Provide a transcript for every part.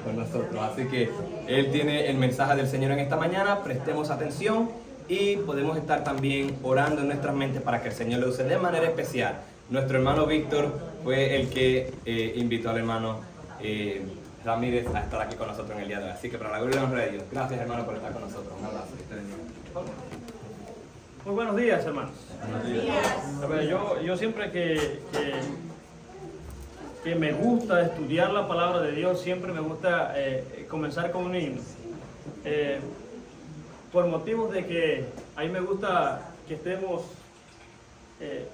con nosotros. Así que Él tiene el mensaje del Señor en esta mañana, prestemos atención y podemos estar también orando en nuestras mentes para que el Señor lo use de manera especial. Nuestro hermano Víctor fue el que invitó al hermano Ramírez a estar aquí con nosotros en el día de hoy. Así que para la gloria y la honra de Dios, gracias hermano por estar con nosotros. Un abrazo. Que te bendiga. Muy buenos días, hermanos. Buenos días. A ver, yo siempre que me gusta estudiar la palabra de Dios, siempre me gusta comenzar con un himno. Por motivos de que a mí me gusta que estemos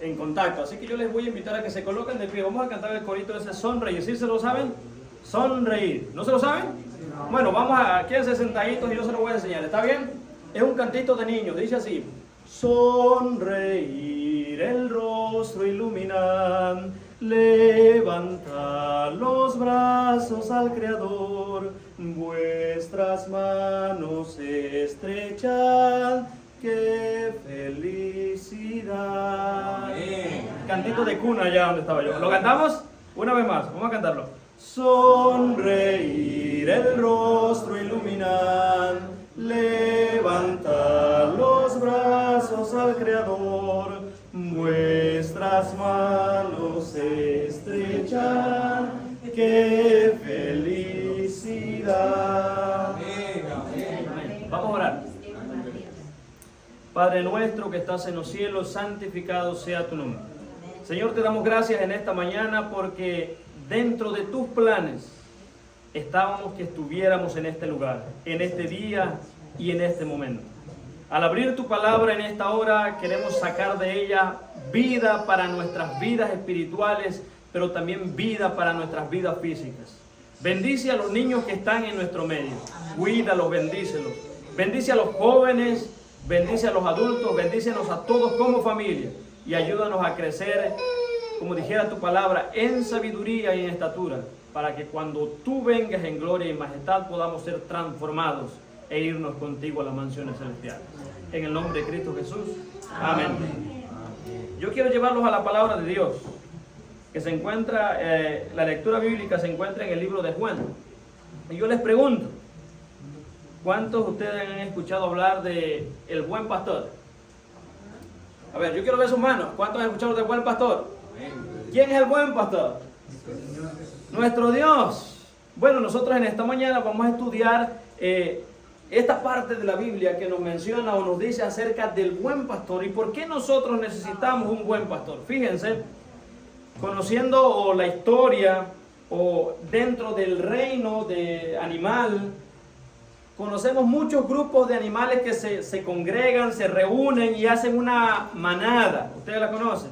en contacto. Así que yo les voy a invitar a que se coloquen de pie. Vamos a cantar el corito ese Sonreír. ¿Sí se lo saben? Sonreír. ¿No se lo saben? Bueno, vamos a quédense sentaditos y yo se lo voy a enseñar. ¿Está bien? Es un cantito de niños. Dice así. Sonreír, el rostro iluminar, levantar los brazos al Creador, vuestras manos estrechad, ¡qué felicidad! Cantito de cuna allá donde estaba yo. ¿Lo cantamos? Una vez más, vamos a cantarlo. Sonreír, el rostro iluminar, levantar los brazos al Creador, vuestras manos estrechar, ¡qué felicidad! Amén. Vamos a orar. Padre nuestro que estás en los cielos, santificado sea tu nombre. Señor, te damos gracias en esta mañana porque dentro de tus planes estábamos que estuviéramos en este lugar, en este día y en este momento. Al abrir tu palabra en esta hora, queremos sacar de ella vida para nuestras vidas espirituales, pero también vida para nuestras vidas físicas. Bendice a los niños que están en nuestro medio, cuídalos, bendícelos. Bendice a los jóvenes, bendice a los adultos, bendícenos a todos como familia y ayúdanos a crecer, como dijera tu palabra, en sabiduría y en estatura, para que cuando tú vengas en gloria y majestad podamos ser transformados e irnos contigo a las mansiones celestiales. En el nombre de Cristo Jesús. Amén. Yo quiero llevarlos a la palabra de Dios, que se encuentra, la lectura bíblica se encuentra en el libro de Juan. Y yo les pregunto, ¿cuántos de ustedes han escuchado hablar de el buen pastor? A ver, yo quiero ver sus manos. ¿Cuántos han escuchado del buen pastor? ¿Quién es el buen pastor? Nuestro Dios. Bueno, nosotros en esta mañana vamos a estudiar esta parte de la Biblia que nos menciona o nos dice acerca del buen pastor y por qué nosotros necesitamos un buen pastor. Fíjense, conociendo la historia o dentro del reino de animal, conocemos muchos grupos de animales que se congregan, se reúnen y hacen una manada. ¿Ustedes la conocen?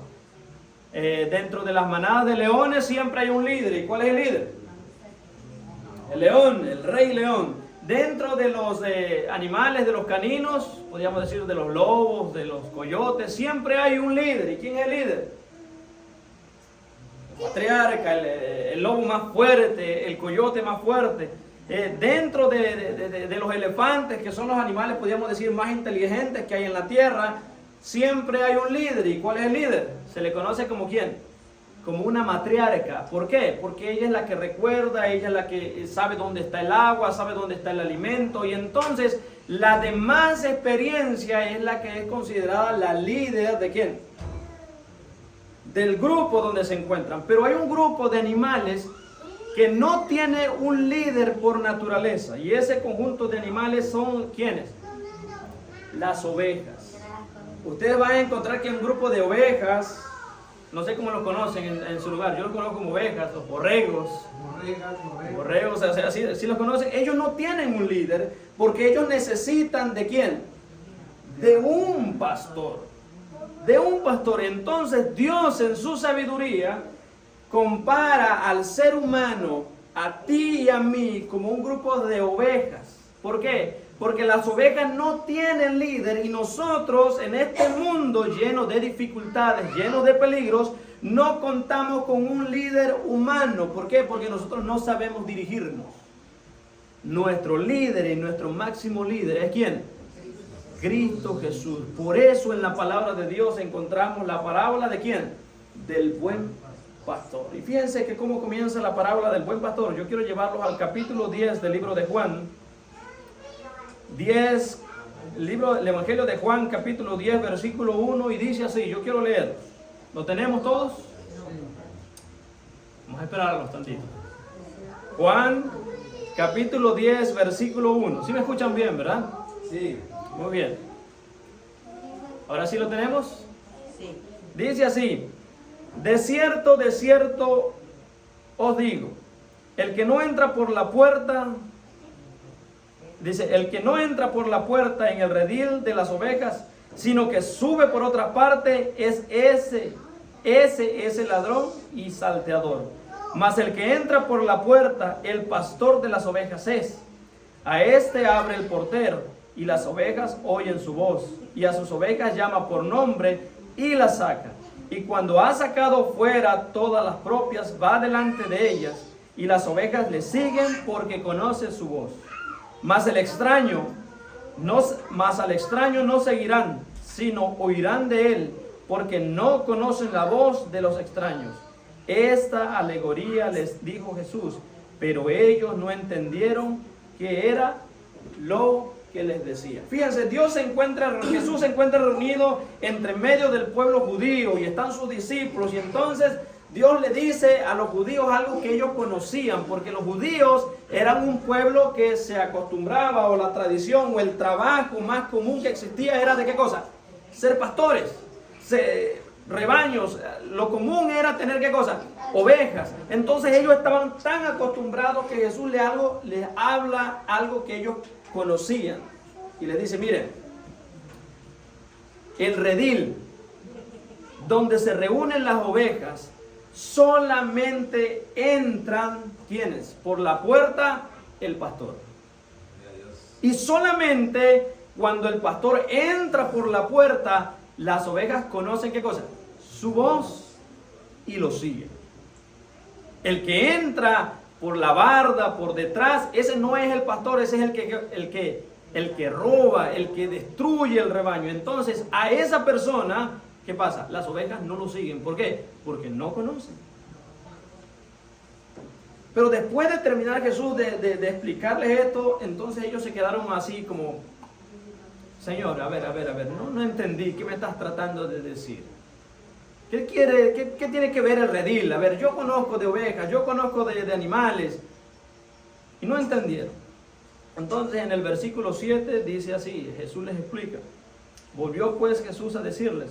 Dentro de las manadas de leones siempre hay un líder. ¿Y cuál es el líder? El león, el rey león. Dentro de los animales, de los caninos, podríamos decir de los lobos, de los coyotes, siempre hay un líder. ¿Y quién es el líder? El patriarca, el lobo más fuerte, el coyote más fuerte. Dentro de los elefantes, que son los animales, podríamos decir, más inteligentes que hay en la tierra, siempre hay un líder. ¿Y cuál es el líder? Se le conoce como ¿quién? Como una matriarca. ¿Por qué? Porque ella es la que recuerda, ella es la que sabe dónde está el agua, sabe dónde está el alimento, y entonces la demás experiencia es la que es considerada la líder de ¿quién? Del grupo donde se encuentran. Pero hay un grupo de animales que no tiene un líder por naturaleza, y ese conjunto de animales son ¿quiénes? Las ovejas. Ustedes van a encontrar que un grupo de ovejas, no sé cómo los conocen en su lugar, yo los conozco como ovejas, los borregos, o sea, así los conocen. Ellos no tienen un líder porque ellos necesitan ¿de quién? De un pastor. De un pastor. Entonces Dios en su sabiduría compara al ser humano, a ti y a mí, como un grupo de ovejas. ¿Por qué? Porque las ovejas no tienen líder y nosotros en este mundo lleno de dificultades, lleno de peligros, no contamos con un líder humano. ¿Por qué? Porque nosotros no sabemos dirigirnos. Nuestro líder y nuestro máximo líder ¿es quién? Cristo Jesús. Por eso en la palabra de Dios encontramos la parábola de ¿quién? Del buen pastor. Y fíjense que cómo comienza la parábola del buen pastor. Yo quiero llevarlos al capítulo 10 del libro de Juan. El Evangelio de Juan, capítulo 10, versículo 1, y dice así, yo quiero leer. ¿Lo tenemos todos? Vamos a esperarlos tantito. Juan, capítulo 10, versículo 1. ¿Sí me escuchan bien, verdad? Sí. Muy bien. ¿Ahora sí lo tenemos? Sí. Dice así, de cierto os digo, el que no entra por la puerta, dice, el que no entra por la puerta en el redil de las ovejas, sino que sube por otra parte, es ese ladrón y salteador. Mas el que entra por la puerta, el pastor de las ovejas es. A este abre el portero, y las ovejas oyen su voz, y a sus ovejas llama por nombre, y las saca. Y cuando ha sacado fuera todas las propias, va delante de ellas, y las ovejas le siguen porque conoce su voz. Mas al extraño no seguirán, sino oirán de él, porque no conocen la voz de los extraños. Esta alegoría les dijo Jesús, pero ellos no entendieron qué era lo que les decía. Fíjense, Jesús se encuentra reunido entre medio del pueblo judío y están sus discípulos, y entonces Dios le dice a los judíos algo que ellos conocían, porque los judíos eran un pueblo que se acostumbraba, o la tradición o el trabajo más común que existía era ¿de qué cosa? Ser pastores, rebaños. Lo común era tener ¿qué cosa? Ovejas. Entonces ellos estaban tan acostumbrados que Jesús les habla algo que ellos conocían y les dice, miren, el redil donde se reúnen las ovejas, solamente entran, ¿quiénes? Por la puerta, el pastor. Y solamente cuando el pastor entra por la puerta, las ovejas conocen ¿qué cosa? Su voz, y lo siguen. El que entra por la barda, por detrás, ese no es el pastor, ese es el que roba, el que destruye el rebaño. Entonces, a esa persona, ¿qué pasa? Las ovejas no lo siguen. ¿Por qué? Porque no conocen. Pero después de terminar Jesús de explicarles esto, entonces ellos se quedaron así como, Señor, a ver, no entendí, ¿qué me estás tratando de decir? ¿Qué tiene que ver el redil? A ver, yo conozco de ovejas, yo conozco de animales, y no entendieron. Entonces en el versículo 7 dice así, Jesús les explica, volvió pues Jesús a decirles,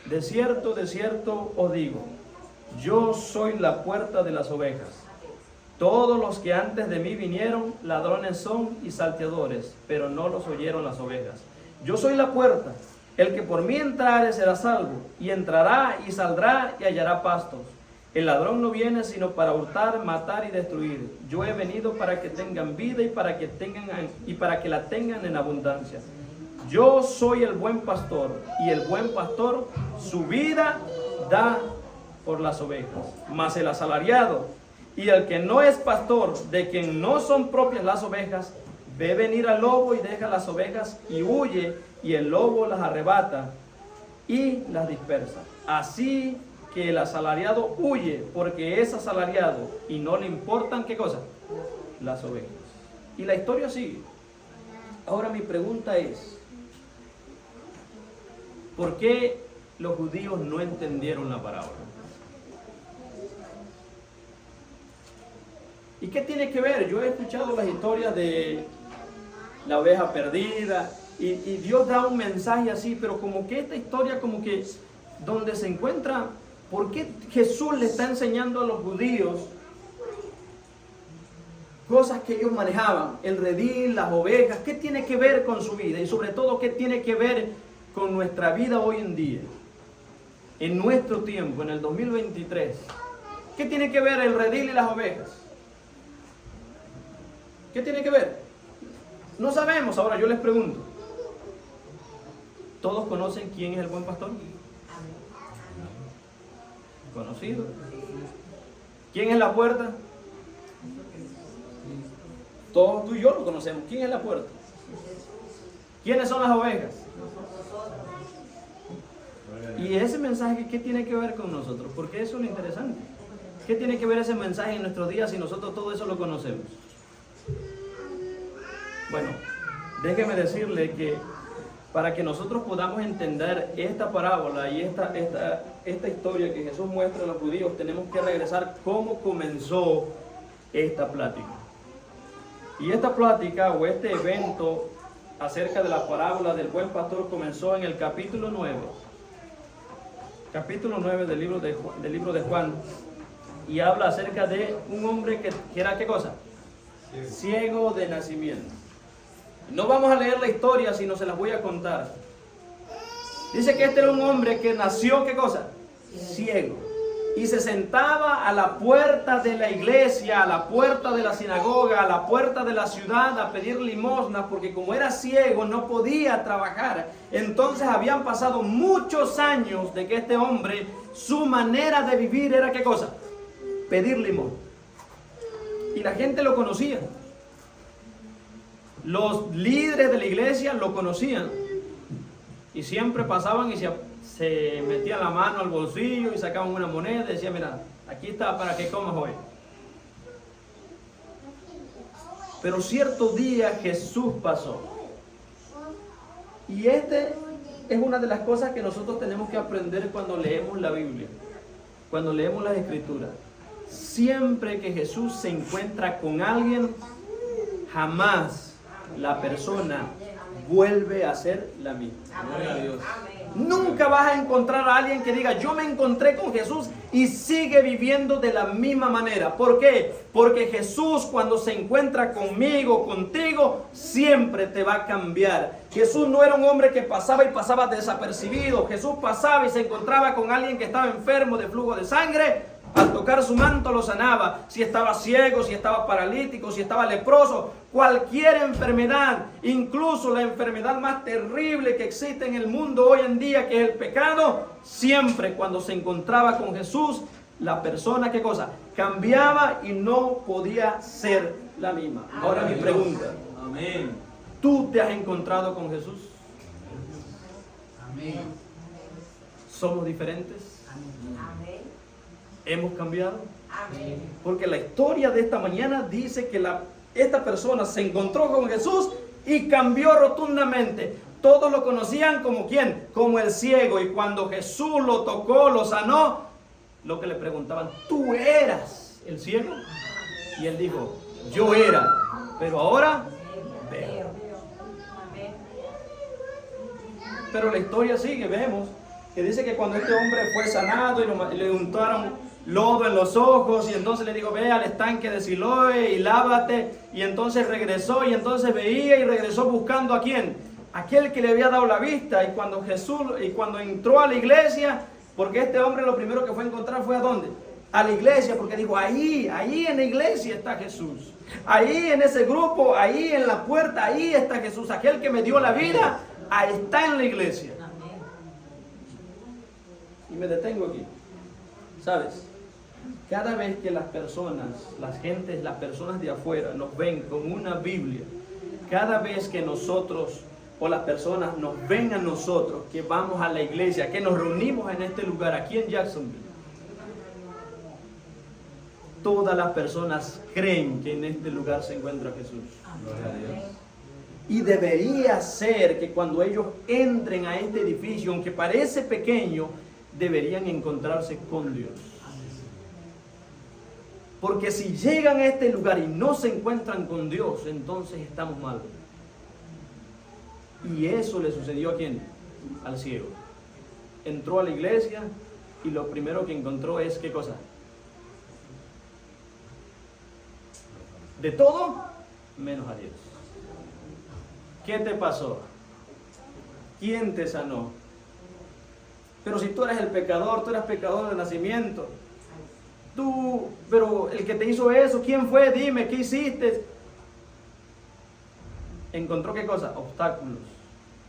de cierto os digo, yo soy la puerta de las ovejas. Todos los que antes de mí vinieron, ladrones son y salteadores, pero no los oyeron las ovejas. Yo soy la puerta, el que por mí entrare será salvo, y entrará y saldrá y hallará pastos. El ladrón no viene sino para hurtar, matar y destruir. Yo he venido para que tengan vida y para que la tengan en abundancia. Yo soy el buen pastor, y el buen pastor su vida da por las ovejas. Mas el asalariado y el que no es pastor, de quien no son propias las ovejas, ve venir al lobo y deja las ovejas y huye, y el lobo las arrebata y las dispersa. Así que el asalariado huye porque es asalariado y no le importan ¿qué cosa? Las ovejas. Y la historia sigue. Ahora mi pregunta es, ¿por qué los judíos no entendieron la parábola? ¿Y qué tiene que ver? Yo he escuchado las historias de la oveja perdida y Dios da un mensaje así, pero como que esta historia como que donde se encuentra, ¿por qué Jesús le está enseñando a los judíos cosas que ellos manejaban? El redil, las ovejas, ¿qué tiene que ver con su vida? Y sobre todo, ¿qué tiene que ver con nuestra vida hoy en día? En nuestro tiempo, en el 2023. ¿Qué tiene que ver el redil y las ovejas? ¿Qué tiene que ver? No sabemos. Ahora yo les pregunto. ¿Todos conocen quién es el buen pastor? Conocido. ¿Quién es la puerta? Todos tú y yo lo conocemos. ¿Quién es la puerta? ¿Quiénes son las ovejas? Y ese mensaje, ¿qué tiene que ver con nosotros? Porque eso es lo interesante. ¿Qué tiene que ver ese mensaje en nuestros días si nosotros todo eso lo conocemos? Bueno, déjeme decirle que para que nosotros podamos entender esta parábola y esta historia que Jesús muestra a los judíos, tenemos que regresar cómo comenzó esta plática. Y esta plática o este evento acerca de la parábola del buen pastor comenzó en el capítulo 9. Capítulo 9 del libro de Juan. Y habla acerca de un hombre que era, ¿qué cosa? Ciego de nacimiento. No vamos a leer la historia, sino se las voy a contar. Dice que este era un hombre que nació, ¿qué cosa? Ciego. Y se sentaba a la puerta de la iglesia, a la puerta de la sinagoga, a la puerta de la ciudad a pedir limosnas, porque como era ciego no podía trabajar. Entonces habían pasado muchos años de que este hombre, su manera de vivir era, ¿qué cosa? Pedir limosna. Y la gente lo conocía. Los líderes de la iglesia lo conocían. Y siempre pasaban y se metían la mano al bolsillo y sacaban una moneda y decían, mira, aquí está para que comas hoy. Pero cierto día Jesús pasó. Y este es una de las cosas que nosotros tenemos que aprender cuando leemos la Biblia, cuando leemos las Escrituras. Siempre que Jesús se encuentra con alguien, jamás la persona vuelve a ser la misma. Gloria a Dios. Nunca vas a encontrar a alguien que diga, yo me encontré con Jesús y sigue viviendo de la misma manera. ¿Por qué? Porque Jesús, cuando se encuentra conmigo, contigo, siempre te va a cambiar. Jesús no era un hombre que pasaba y pasaba desapercibido. Jesús pasaba y se encontraba con alguien que estaba enfermo de flujo de sangre. Al tocar su manto lo sanaba. Si estaba ciego, si estaba paralítico, si estaba leproso, cualquier enfermedad, incluso la enfermedad más terrible que existe en el mundo hoy en día, que es el pecado, siempre cuando se encontraba con Jesús, la persona, ¿qué cosa? Cambiaba y no podía ser la misma. Ahora mi pregunta, Amén. ¿tú te has encontrado con Jesús? Amén. ¿Somos diferentes? Amén. ¿Hemos cambiado? Amén. Porque la historia de esta mañana dice que esta persona se encontró con Jesús y cambió rotundamente. Todos lo conocían como ¿quién? Como el ciego. Y cuando Jesús lo tocó, lo sanó, lo que le preguntaban, ¿tú eras el ciego? Y él dijo, yo era, pero ahora veo. Amén. Pero la historia sigue, vemos que dice que cuando este hombre fue sanado y le untaron lodo en los ojos y entonces le dijo, ve al estanque de Siloé y lávate, y entonces regresó y entonces veía y regresó buscando ¿a quién? Aquel que le había dado la vista. Y cuando entró a la iglesia, porque este hombre lo primero que fue a encontrar fue ¿a dónde? A la iglesia, porque dijo, ahí en la iglesia está Jesús, ahí en ese grupo, ahí en la puerta, ahí está Jesús, aquel que me dio la vida, ahí está en la iglesia. Y me detengo aquí. ¿Sabes? Cada vez que las personas, las gentes, las personas de afuera nos ven con una Biblia, cada vez que nosotros o las personas nos ven a nosotros que vamos a la iglesia, que nos reunimos en este lugar, aquí en Jacksonville, todas las personas creen que en este lugar se encuentra Jesús. Gloria a Dios. Y debería ser que cuando ellos entren a este edificio, aunque parece pequeño, deberían encontrarse con Dios. Porque si llegan a este lugar y no se encuentran con Dios, entonces estamos mal. Y eso le sucedió ¿a quién? Al ciego. Entró a la iglesia y lo primero que encontró es ¿qué cosa? De todo menos a Dios. ¿Qué te pasó? ¿Quién te sanó? Pero si tú eres el pecador, tú eres pecador de nacimiento. Pero el que te hizo eso, ¿quién fue? Dime, ¿qué hiciste? Encontró ¿qué cosa? Obstáculos.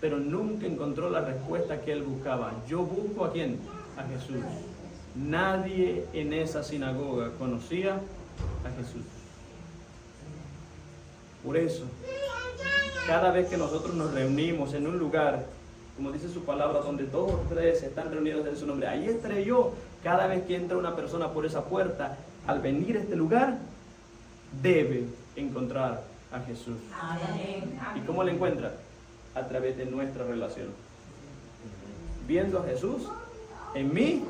Pero nunca encontró la respuesta que él buscaba. Yo busco ¿a quién? A Jesús. Nadie en esa sinagoga conocía a Jesús. Por eso, cada vez que nosotros nos reunimos en un lugar como dice su palabra, donde 2 o 3 están reunidos en su nombre, ahí estaré yo. Cada vez que entra una persona por esa puerta, al venir a este lugar, debe encontrar a Jesús. Amén. ¿Y cómo lo encuentra? A través de nuestra relación. Viendo a Jesús en mí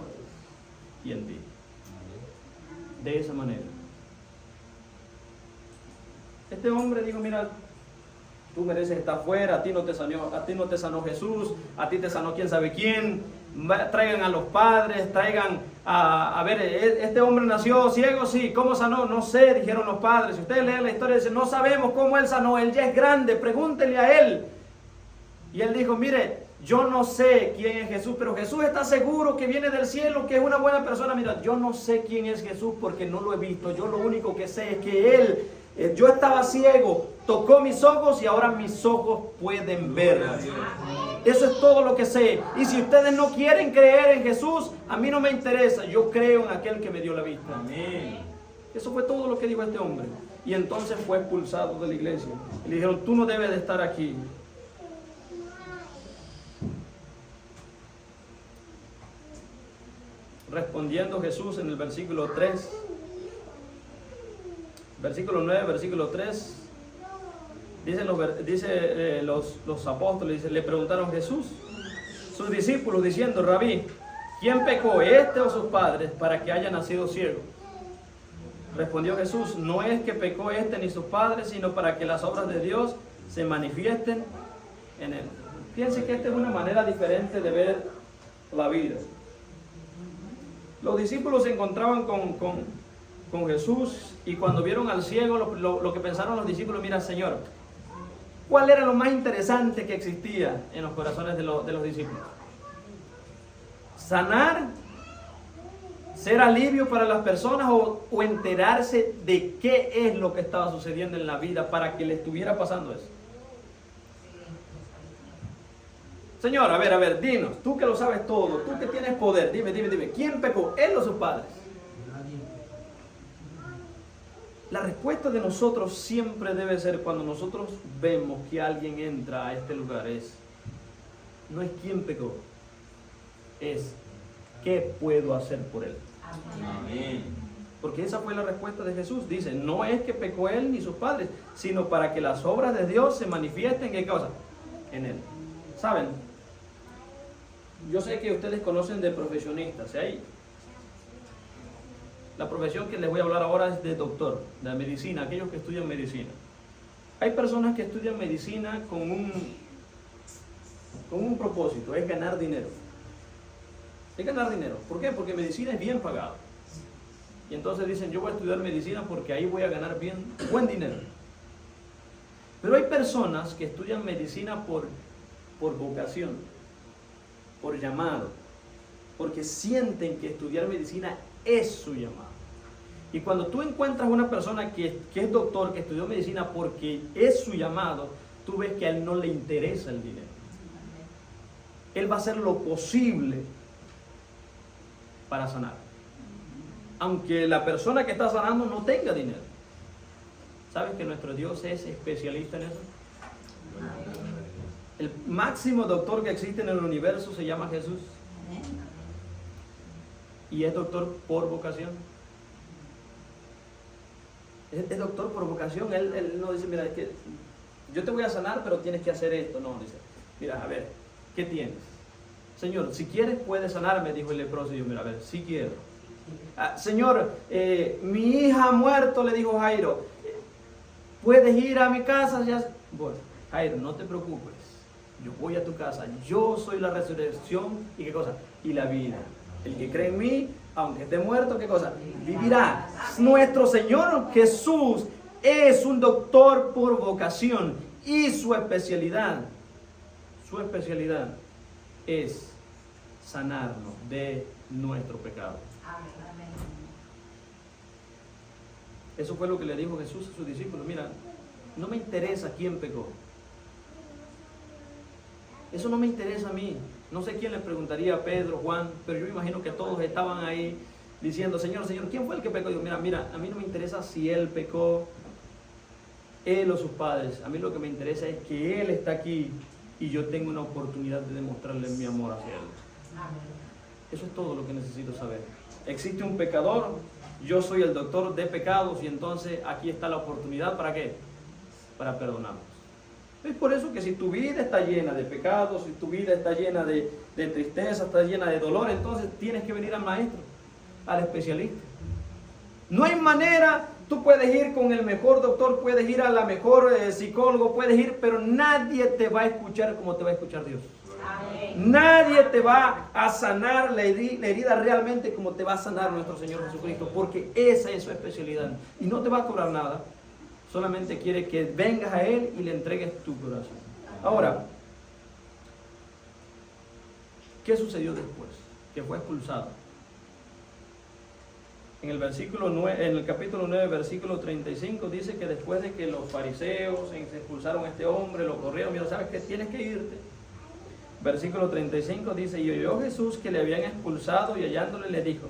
y en ti. De esa manera. Este hombre dijo, mira, tú mereces estar fuera, a ti no te sanó Jesús, a ti te sanó quién sabe quién. Traigan a los padres, traigan a ver, este hombre nació ciego, sí, ¿cómo sanó? No sé, dijeron los padres. Si ustedes leen la historia, dicen, no sabemos cómo él sanó, él ya es grande, pregúntenle a él. Y él dijo, mire, yo no sé quién es Jesús, pero Jesús está seguro que viene del cielo, que es una buena persona. Mira, yo no sé quién es Jesús porque no lo he visto, yo lo único que sé es que él, yo estaba ciego, tocó mis ojos y ahora mis ojos pueden ver. Eso es todo lo que sé. Y si ustedes no quieren creer en Jesús, a mí no me interesa. Yo creo en aquel que me dio la vista. Amén. Eso fue todo lo que dijo este hombre. Y entonces fue expulsado de la iglesia. Y le dijeron, tú no debes de estar aquí. Respondiendo Jesús en el versículo 3, versículo 9, versículo 3, dice los apóstoles, le preguntaron a Jesús, sus discípulos, diciendo, Rabí, ¿quién pecó, este o sus padres, para que haya nacido ciego? Respondió Jesús, no es que pecó este ni sus padres, sino para que las obras de Dios se manifiesten en él. Fíjense que esta es una manera diferente de ver la vida. Los discípulos se encontraban con Jesús y cuando vieron al ciego, lo que pensaron los discípulos, mira, Señor, ¿cuál era lo más interesante que existía en los corazones de los discípulos? ¿Sanar? ¿Ser alivio para las personas o enterarse de qué es lo que estaba sucediendo en la vida para que le estuviera pasando eso? Señor, a ver, dinos, tú que lo sabes todo, tú que tienes poder, dime, ¿quién pecó, él o sus padres? La respuesta de nosotros siempre debe ser cuando nosotros vemos que alguien entra a este lugar no es quién pecó, es qué puedo hacer por él. Amén. Porque esa fue la respuesta de Jesús. Dice, no es que pecó él ni sus padres, sino para que las obras de Dios se manifiesten ¿en qué cosa? En él. ¿Saben? Yo sé que ustedes conocen de profesionistas, ¿sí? La profesión que les voy a hablar ahora es de doctor, de medicina, aquellos que estudian medicina. Hay personas que estudian medicina con un propósito, es ganar dinero. Es ganar dinero. ¿Por qué? Porque medicina es bien pagado. Y entonces dicen, yo voy a estudiar medicina porque ahí voy a ganar buen dinero. Pero hay personas que estudian medicina por vocación, por llamado, porque sienten que estudiar medicina es su llamado. Y cuando tú encuentras una persona que es doctor, que estudió medicina porque es su llamado, tú ves que a él no le interesa el dinero. Él va a hacer lo posible para sanar, aunque la persona que está sanando no tenga dinero. ¿Sabes que nuestro Dios es especialista en eso? El máximo doctor que existe en el universo se llama Jesús. Y es doctor por vocación. Es doctor por vocación. Él no dice, mira, es que yo te voy a sanar, pero tienes que hacer esto. No, dice, mira, a ver, ¿qué tienes? Señor, si quieres puedes sanarme, dijo el leproso. Y yo, mira, a ver, sí quiero. Señor, mi hija ha muerto, le dijo Jairo. ¿Puedes ir a mi casa? Bueno, Jairo, no te preocupes. Yo voy a tu casa. Yo soy la resurrección y ¿qué cosa? Y la vida. El que cree en mí, aunque esté muerto, ¿qué cosa? Vivirá. Nuestro Señor Jesús es un doctor por vocación y su especialidad es sanarnos de nuestro pecado. Eso fue lo que le dijo Jesús a sus discípulos. Mira, no me interesa quién pecó. Eso no me interesa a mí. No sé quién le preguntaría a Pedro, Juan, pero yo imagino que todos estaban ahí diciendo, Señor, ¿quién fue el que pecó? Y yo, mira, a mí no me interesa si él pecó, él o sus padres. A mí lo que me interesa es que él está aquí y yo tengo una oportunidad de demostrarle mi amor hacia Él. Amén. Eso es todo lo que necesito saber. Existe un pecador, yo soy el doctor de pecados y entonces aquí está la oportunidad, ¿para qué? Para perdonarnos. Es por eso que si tu vida está llena de pecados, si tu vida está llena de tristeza, está llena de dolor, entonces tienes que venir al maestro, al especialista. No hay manera, tú puedes ir con el mejor doctor, puedes ir a la mejor psicólogo, puedes ir, pero nadie te va a escuchar como te va a escuchar Dios. Amén. Nadie te va a sanar la herida realmente como te va a sanar nuestro Señor Jesucristo, porque esa es su especialidad y no te va a cobrar nada, solamente quiere que vengas a Él y le entregues tu corazón. Ahora, ¿qué sucedió después? Que fue expulsado. En el capítulo 9, versículo 35 dice que después de que los fariseos expulsaron a este hombre, lo corrieron, mira, ¿sabes qué? Tienes que irte. Versículo 35 dice, y oyó Jesús que le habían expulsado y hallándole le dijo,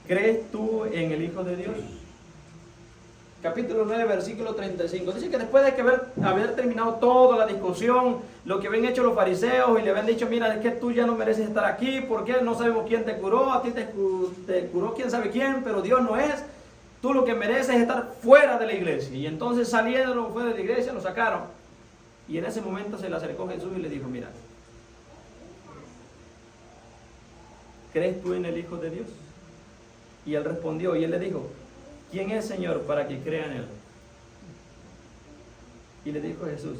¿crees tú en el Hijo de Dios? Capítulo 9, versículo 35. Dice que después de que haber terminado toda la discusión, lo que habían hecho los fariseos y le habían dicho, mira, es que tú ya no mereces estar aquí, porque no sabemos quién te curó, a ti te curó quién sabe quién, pero Dios no es. Tú lo que mereces es estar fuera de la iglesia. Y entonces salieron fuera de la iglesia, lo sacaron. Y en ese momento se le acercó Jesús y le dijo, mira, ¿crees tú en el Hijo de Dios? Y él respondió y él le dijo, ¿quién es Señor para que crea en Él? Y le dijo Jesús,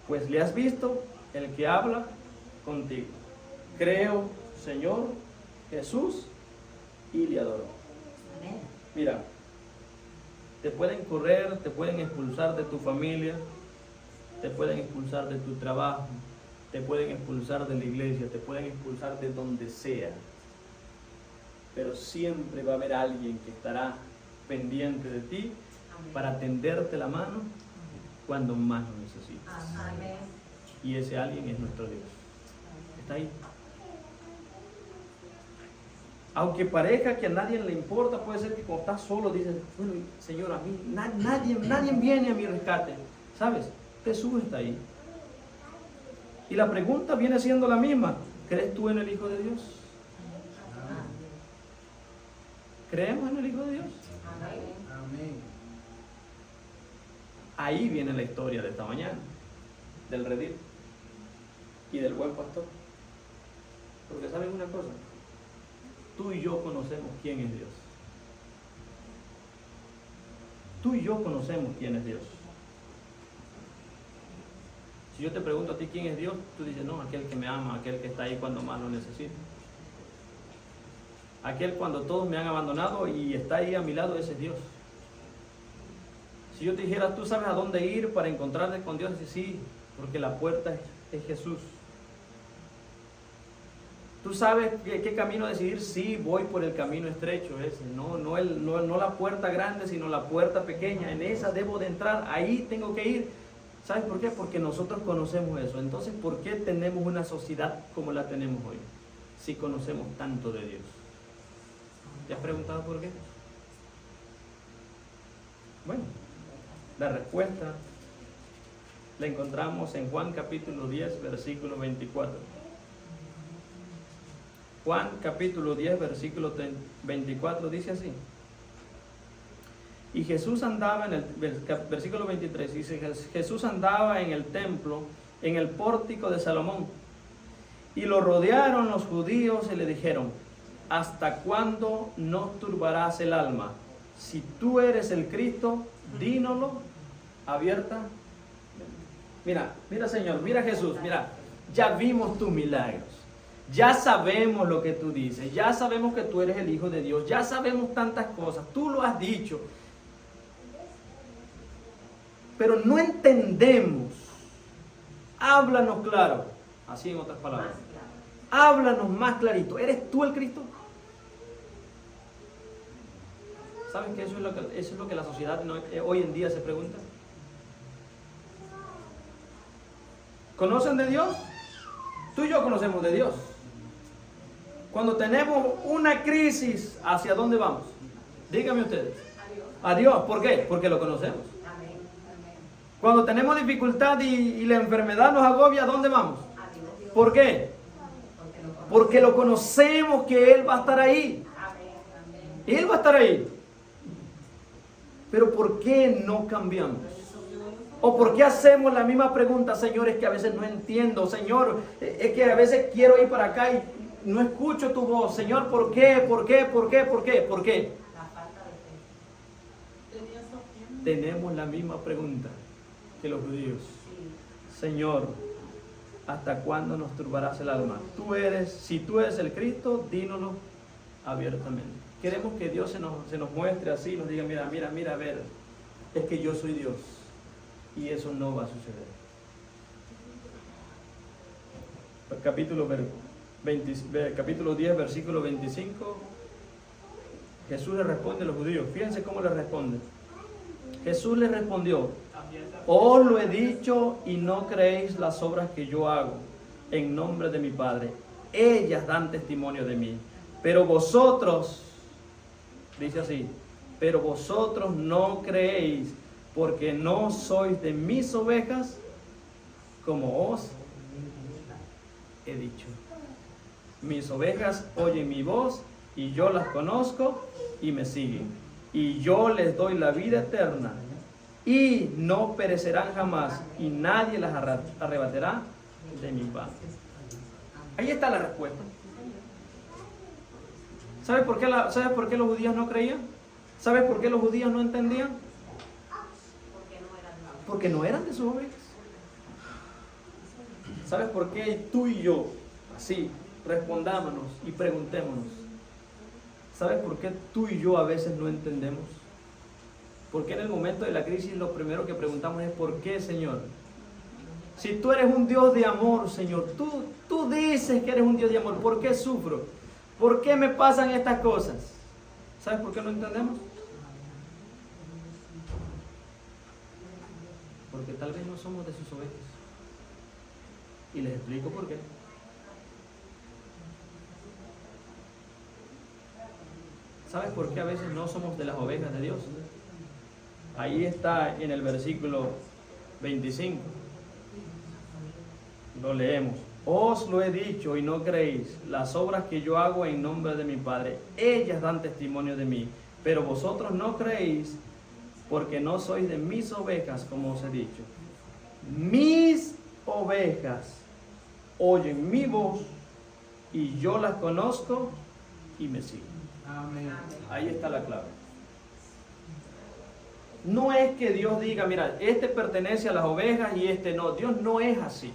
pues le has visto el que habla contigo. Creo, Señor Jesús, y le adoró. Amén. Mira, te pueden correr, te pueden expulsar de tu familia, te pueden expulsar de tu trabajo, te pueden expulsar de la iglesia, te pueden expulsar de donde sea. Pero siempre va a haber alguien que estará pendiente de ti para tenderte la mano cuando más lo necesites. Amén. Y ese alguien es nuestro Dios. Está ahí. Aunque parezca que a nadie le importa, puede ser que cuando estás solo dices, bueno, Señor, a mí nadie viene a mi rescate. ¿Sabes? Jesús está ahí. Y la pregunta viene siendo la misma. ¿Crees tú en el Hijo de Dios? ¿Creemos en el Hijo de Dios? Amén. Ahí viene la historia de esta mañana, del redil y del buen pastor. Porque ¿saben una cosa? Tú y yo conocemos quién es Dios. Tú y yo conocemos quién es Dios. Si yo te pregunto a ti quién es Dios, tú dices, no, aquel que me ama, aquel que está ahí cuando más lo necesito. Aquel cuando todos me han abandonado y está ahí a mi lado, ese es Dios. Si yo te dijera, ¿tú sabes a dónde ir para encontrarte con Dios? Dices, sí, porque la puerta es Jesús. ¿Tú sabes qué camino decidir? Sí, voy por el camino estrecho ese. No la puerta grande, sino la puerta pequeña. En esa debo de entrar, ahí tengo que ir. ¿Sabes por qué? Porque nosotros conocemos eso. Entonces, ¿por qué tenemos una sociedad como la tenemos hoy? Si conocemos tanto de Dios. ¿Te has preguntado por qué? Bueno, la respuesta la encontramos en Juan capítulo 10, versículo 24. Juan capítulo 10, versículo 24 dice así. Y Jesús andaba en el versículo 23, dice, Jesús andaba en el templo, en el pórtico de Salomón, y lo rodearon los judíos y le dijeron, ¿hasta cuándo nos turbarás el alma? Si tú eres el Cristo, dínoslo abiertamente. Mira Señor, mira Jesús, mira, ya vimos tus milagros. Ya sabemos lo que tú dices, ya sabemos que tú eres el Hijo de Dios, ya sabemos tantas cosas, tú lo has dicho. Pero no entendemos. Háblanos claro, así en otras palabras. Háblanos más clarito. ¿Eres tú el Cristo? ¿Saben que eso es lo que la sociedad hoy en día se pregunta? ¿Conocen de Dios? Tú y yo conocemos de Dios. Cuando tenemos una crisis, ¿hacia dónde vamos? Díganme ustedes. A Dios. ¿Por qué? Porque lo conocemos. Amén. Cuando tenemos dificultad y la enfermedad nos agobia, ¿a dónde vamos? ¿Por qué? Porque lo conocemos que Él va a estar ahí. Él va a estar ahí. Pero ¿por qué no cambiamos? ¿O por qué hacemos la misma pregunta, Señor? Es que a veces no entiendo, Señor. Es que a veces quiero ir para acá y no escucho tu voz. Señor, ¿por qué? ¿Por qué? ¿Por qué? ¿Por qué? ¿Por qué? Tenemos la misma pregunta que los judíos. Señor, ¿hasta cuándo nos turbarás el alma? Si tú eres el Cristo, dínoslo abiertamente. Queremos que Dios se nos muestre así, nos diga, mira, a ver, es que yo soy Dios. Y eso no va a suceder. Capítulo 10, versículo 25. Jesús le responde a los judíos. Fíjense cómo le responde. Jesús les respondió: os lo he dicho y no creéis las obras que yo hago en nombre de mi Padre. Ellas dan testimonio de mí. Pero vosotros, dice así, pero vosotros no creéis porque no sois de mis ovejas, como os he dicho. Mis ovejas oyen mi voz y yo las conozco y me siguen. Y yo les doy la vida eterna y no perecerán jamás y nadie las arrebatará de mi mano. Ahí está la respuesta. ¿Sabes por qué los judíos no creían? ¿Sabes por qué los judíos no entendían? Porque no eran de sus ovejas. ¿Sabes por qué tú y yo, así, respondámonos y preguntémonos? ¿Sabes por qué tú y yo a veces no entendemos? Porque en el momento de la crisis lo primero que preguntamos es ¿por qué, Señor? Si tú eres un Dios de amor, Señor, tú dices que eres un Dios de amor, ¿por qué sufro? ¿Por qué me pasan estas cosas? ¿Sabes por qué no entendemos? Porque tal vez no somos de sus ovejas. Y les explico por qué. ¿Sabes por qué a veces no somos de las ovejas de Dios? Ahí está en el versículo 25. Lo leemos. Os lo he dicho y no creéis. Las obras que yo hago en nombre de mi Padre, ellas dan testimonio de mí. Pero vosotros no creéis porque no sois de mis ovejas, como os he dicho. Mis ovejas oyen mi voz y yo las conozco y me siguen. Amén. Ahí está la clave. No es que Dios diga, mira, este pertenece a las ovejas y este no. Dios no es así.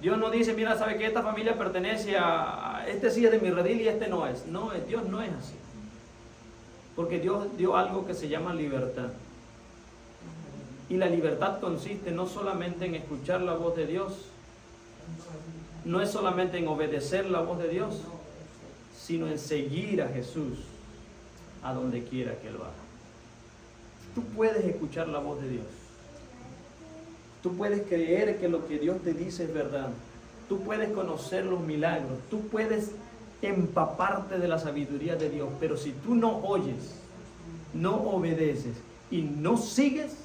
Dios no dice, mira, sabe que esta familia pertenece a este sí es de mi redil y este no es. No, Dios no es así. Porque Dios dio algo que se llama libertad. Y la libertad consiste no solamente en escuchar la voz de Dios, no es solamente en obedecer la voz de Dios, sino en seguir a Jesús a donde quiera que Él vaya. Tú puedes escuchar la voz de Dios. Tú puedes creer que lo que Dios te dice es verdad. Tú puedes conocer los milagros. Tú puedes empaparte de la sabiduría de Dios. Pero si tú no oyes, no obedeces y no sigues,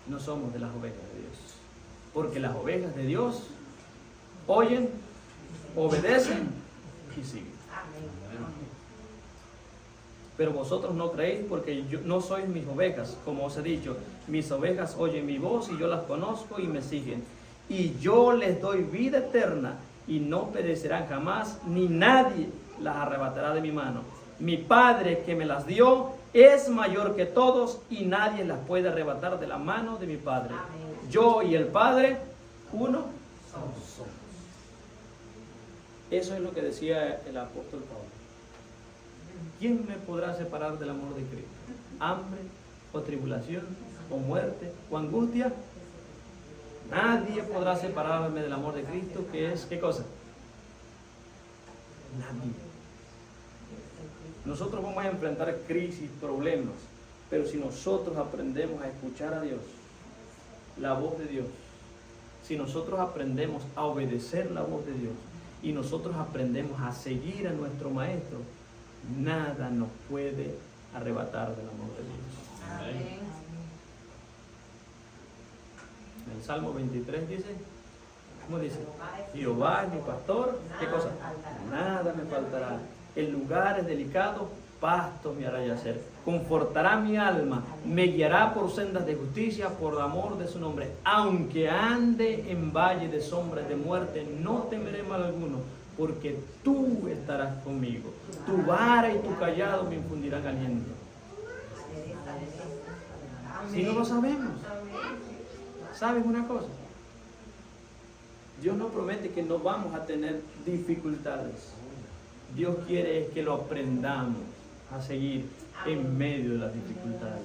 no somos de las ovejas de Dios. Porque las ovejas de Dios oyen, obedecen y siguen. Pero vosotros no creéis porque no sois mis ovejas, como os he dicho. Mis ovejas oyen mi voz y yo las conozco y me siguen. Y yo les doy vida eterna y no perecerán jamás, ni nadie las arrebatará de mi mano. Mi Padre que me las dio es mayor que todos y nadie las puede arrebatar de la mano de mi Padre. Yo y el Padre, uno somos. Eso es lo que decía el apóstol Pablo. ¿Quién me podrá separar del amor de Cristo? ¿Hambre o tribulación o muerte o angustia? Nadie podrá separarme del amor de Cristo, que es, ¿qué cosa? Nadie. Nosotros vamos a enfrentar crisis, problemas, pero si nosotros aprendemos a escuchar a Dios, la voz de Dios, si nosotros aprendemos a obedecer la voz de Dios y nosotros aprendemos a seguir a nuestro Maestro, nada nos puede arrebatar del amor de Dios. Amén. El Salmo 23 dice, ¿cómo dice? Jehová es mi pastor, ¿qué cosa? Nada me faltará. En lugares delicados, pastos me hará yacer. Confortará mi alma, me guiará por sendas de justicia, por amor de su nombre. Aunque ande en valle de sombras de muerte, no temeré mal alguno, porque tú estarás conmigo. Tu vara y tu callado me infundirán aliento. Si no lo sabemos, ¿sabes una cosa? Dios no promete que no vamos a tener dificultades. Dios quiere que lo aprendamos a seguir en medio de las dificultades.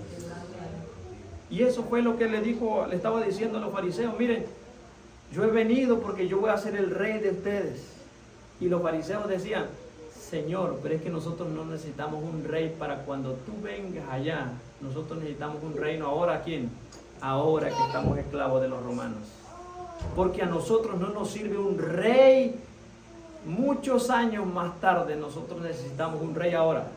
Y eso fue lo que le estaba diciendo a los fariseos. Miren, yo he venido porque yo voy a ser el rey de ustedes. Y los fariseos decían, Señor, pero es que nosotros no necesitamos un rey para cuando tú vengas allá. Nosotros necesitamos un reino ahora. ¿A quién? Ahora que estamos esclavos de los romanos. Porque a nosotros no nos sirve un rey muchos años más tarde. Nosotros necesitamos un rey ahora.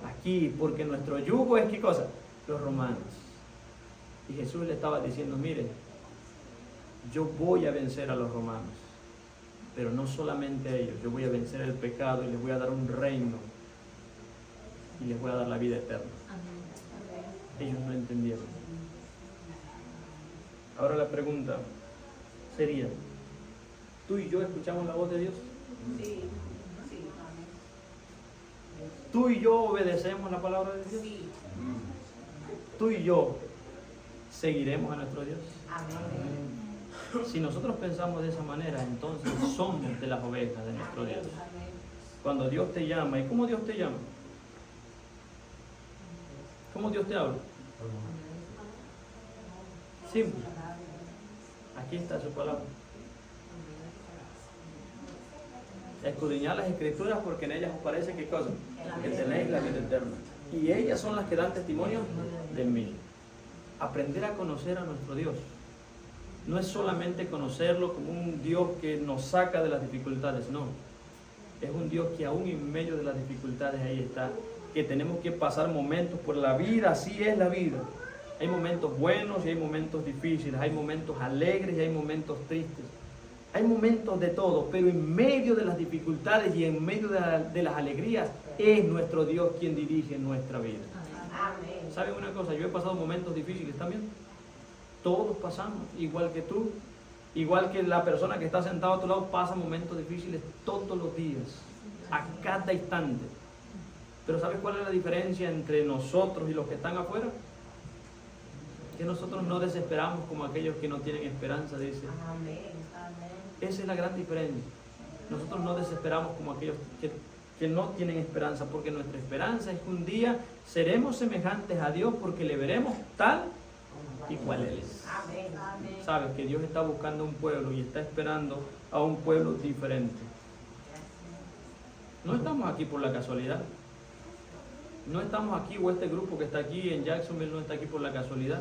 Aquí, porque nuestro yugo es ¿qué cosa? Los romanos. Y Jesús le estaba diciendo, mire, yo voy a vencer a los romanos. Pero no solamente a ellos, yo voy a vencer el pecado y les voy a dar un reino. Y les voy a dar la vida eterna. Ellos no entendieron. Ahora la pregunta sería, ¿tú y yo escuchamos la voz de Dios? Sí. ¿Tú y yo obedecemos la palabra de Dios? Sí. ¿Tú y yo seguiremos a nuestro Dios? Amén. Si nosotros pensamos de esa manera, entonces somos de las ovejas de nuestro Dios. Cuando Dios te llama, ¿y cómo Dios te llama? ¿Cómo Dios te habla? Simple. Aquí está su palabra. Escudriñad las escrituras porque en ellas os parece ¿qué cosa? Que tenéis la vida eterna. Y ellas son las que dan testimonio de mí. Aprender a conocer a nuestro Dios no es solamente conocerlo como un Dios que nos saca de las dificultades, no. Es un Dios que aún en medio de las dificultades ahí está, que tenemos que pasar momentos por la vida, así es la vida. Hay momentos buenos y hay momentos difíciles, hay momentos alegres y hay momentos tristes. Hay momentos de todo, pero en medio de las dificultades y en medio de las alegrías es nuestro Dios quien dirige nuestra vida. Amén. ¿Saben una cosa? Yo he pasado momentos difíciles también. Todos pasamos, igual que tú, igual que la persona que está sentada a tu lado pasa momentos difíciles todos los días, a cada instante. Pero ¿sabes cuál es la diferencia entre nosotros y los que están afuera? Que nosotros no desesperamos como aquellos que no tienen esperanza, dice. Amén. Esa es la gran diferencia. Nosotros no desesperamos como aquellos que no tienen esperanza, porque nuestra esperanza es que un día seremos semejantes a Dios porque le veremos tal y cual Él es. Amén. Sabes que Dios está buscando un pueblo y está esperando a un pueblo diferente. No estamos aquí por la casualidad. No estamos aquí, o este grupo que está aquí en Jacksonville no está aquí por la casualidad.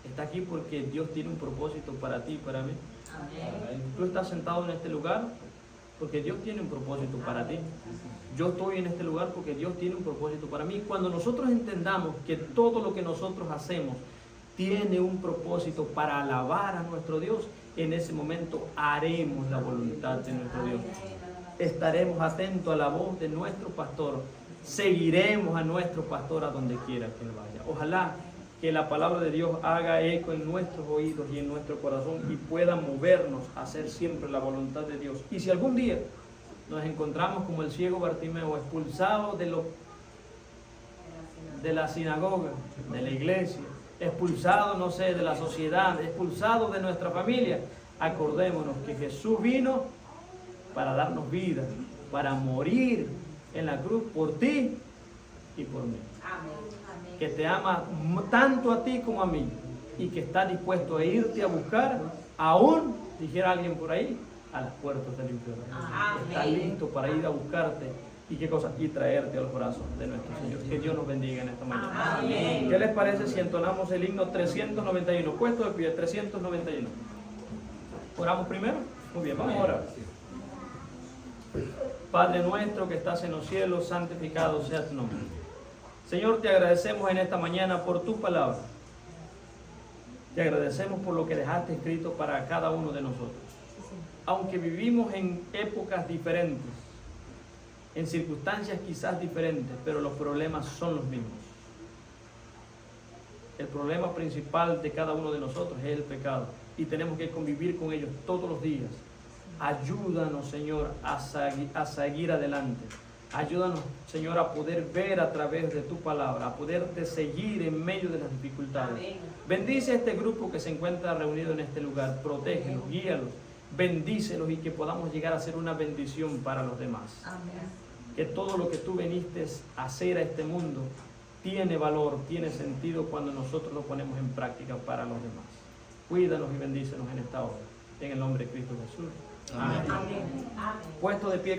Está aquí porque Dios tiene un propósito para ti y para mí. Amén. Tú estás sentado en este lugar porque Dios tiene un propósito para ti. Yo estoy en este lugar porque Dios tiene un propósito para mí. Cuando nosotros entendamos que todo lo que nosotros hacemos tiene un propósito para alabar a nuestro Dios, en ese momento haremos la voluntad de nuestro Dios. Estaremos atentos a la voz de nuestro pastor. Seguiremos a nuestro pastor a donde quiera que él vaya. Ojalá que la palabra de Dios haga eco en nuestros oídos y en nuestro corazón y pueda movernos a hacer siempre la voluntad de Dios. Y si algún día nos encontramos como el ciego Bartimeo, expulsado de la sinagoga, de la iglesia, expulsado, no sé, de la sociedad, expulsado de nuestra familia, acordémonos que Jesús vino para darnos vida, para morir en la cruz por ti y por mí. Amén. Que te ama tanto a ti como a mí y que está dispuesto a irte a buscar, aún, dijera alguien por ahí, a las puertas del infierno. Amén. Está listo para ir a buscarte y qué cosa, y traerte a los brazos de nuestro Señor. Que Dios nos bendiga en esta mañana. Amén. ¿Qué les parece si entonamos el himno 391? Puesto de pie, 391. ¿Oramos primero? Muy bien, vamos a orar. Padre nuestro que estás en los cielos, santificado sea tu nombre. Señor, te agradecemos en esta mañana por tu palabra. Te agradecemos por lo que dejaste escrito para cada uno de nosotros. Aunque vivimos en épocas diferentes, en circunstancias quizás diferentes, pero los problemas son los mismos. El problema principal de cada uno de nosotros es el pecado y tenemos que convivir con ellos todos los días. Ayúdanos, Señor, a seguir adelante. Ayúdanos, Señor, a poder ver a través de tu palabra, a poderte seguir en medio de las dificultades. Amén. Bendice a este grupo que se encuentra reunido en este lugar. Protégelos, guíalos, bendícelos y que podamos llegar a ser una bendición para los demás. Amén. Que todo lo que tú viniste a hacer a este mundo tiene valor, tiene sentido cuando nosotros lo ponemos en práctica para los demás. Cuídanos y bendícenos en esta hora. En el nombre de Cristo Jesús. Amén. Amén. Amén. Puesto de pie.